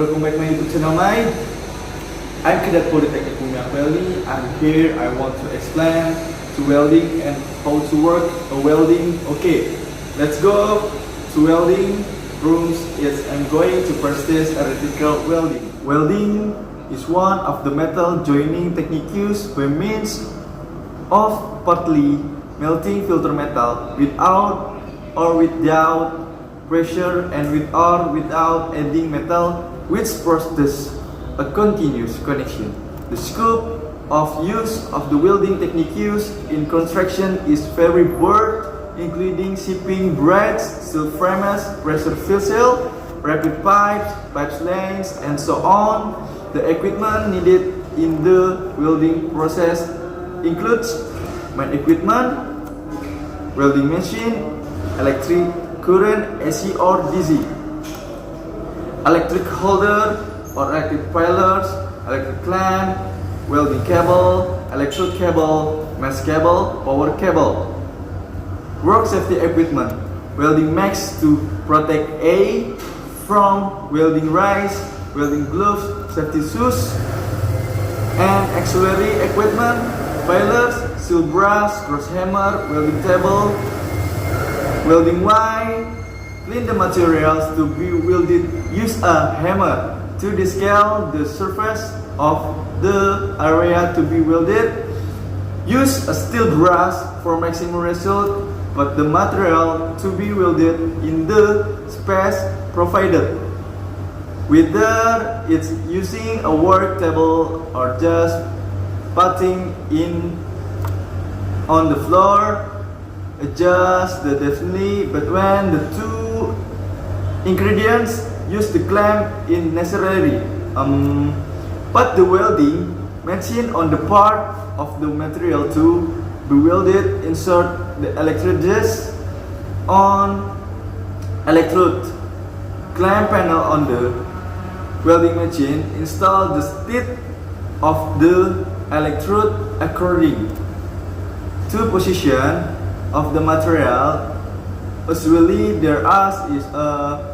welcome back to my YouTube channel. I'm Cadet Polytechnic Welding, and here I want to explain to welding and how to work a welding. Okay, let's go to welding rooms. Yes, I'm going to practice electrical welding. Welding is one of the metal joining techniques used by means of partly melting filter metal without or without pressure and with or without adding metal, which produces a continuous connection. The scope of use of the welding technique used in construction is very broad, including shipping brackets, steel frames, pressure vessels, rapid pipes, pipe lanes, and so on. The equipment needed in the welding process includes main equipment, welding machine, electric current AC or DC, electric holder or electric pilers, electric clamp, welding cable, electrode cable, mesh cable, power cable. Work safety equipment, welding mask to protect A from welding rays, welding gloves, safety shoes, and auxiliary equipment, pilers, steel brass, cross hammer, welding table, welding wire. Clean the materials to be welded. Use a hammer to descale the surface of the area to be welded. Use a steel brass for maximum result, but the material to be welded in the space provided. Whether it's using a work table or just putting in on the floor, adjust the density between the two ingredients. Use the clamp in necessary. Put the welding machine on the part of the material to be welded. Insert the electrodes on electrode clamp panel on the welding machine. Install the stit of the electrode according to position of the material. Usually there is a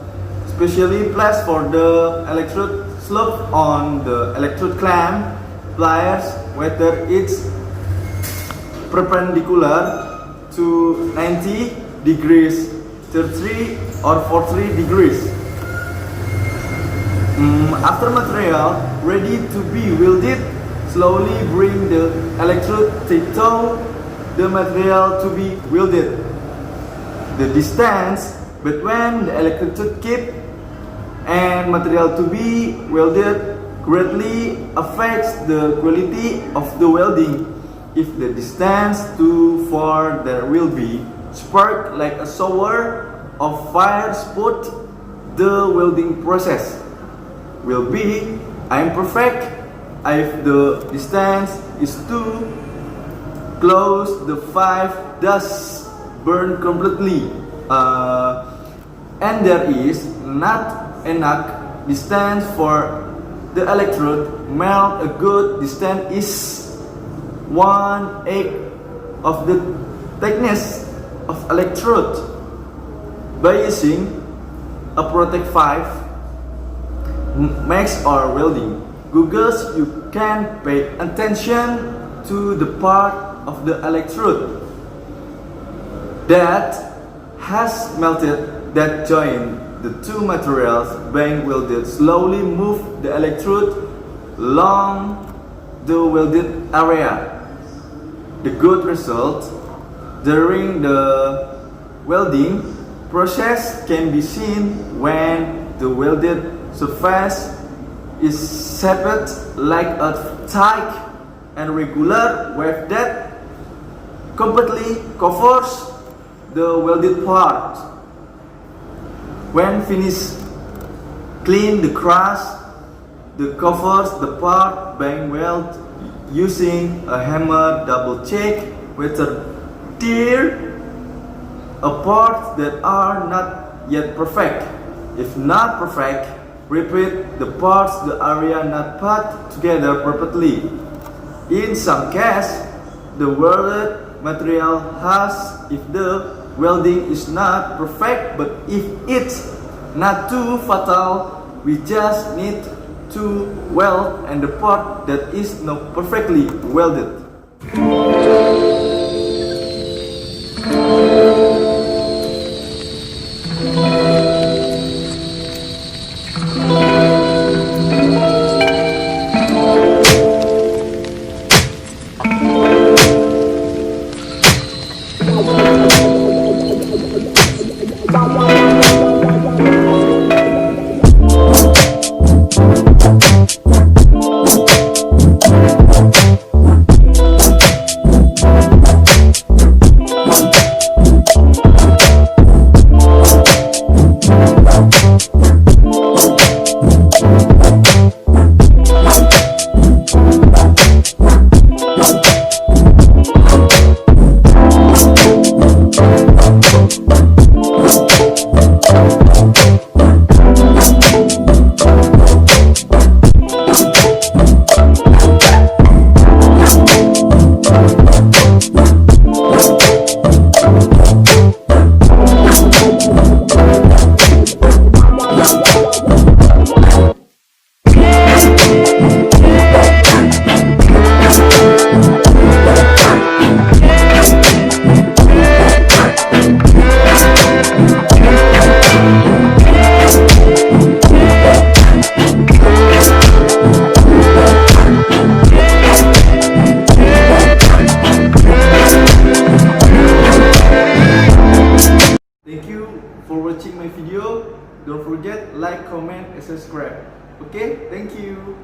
specially place for the electrode slope on the electrode clamp pliers, whether it's perpendicular to 90 degrees, 33 or 43 degrees. After material ready to be welded, slowly bring the electrode to the material to be welded. The distance between the electrode tip and material to be welded greatly affects the quality of the welding. If the distance too far, there will be spark like a shower of fire spot. The welding process will be imperfect. If the distance is too close, the fire does burn completely, and there is not enough distance for the electrode melt. A good distance is 1/8 of the thickness of electrode. By using a protect 5 max or welding goggles, you can pay attention to the part of the electrode that has melted, that join the two materials being welded. Slowly move the electrode along the welded area. The good result during the welding process can be seen when the welded surface is shaped like a tight and regular wave that completely covers the welded part. When finished, clean the crush that covers the part being welded using a hammer. Double check whether tear apart that are not yet perfect. If not perfect, repeat the parts the area not put together perfectly. In some cases, the welded material has, if the welding is not perfect, but if it's not too fatal, We just need to weld and the part that is not perfectly welded. Thank you for watching my video. Don't forget like, comment, and subscribe. Okay, thank you.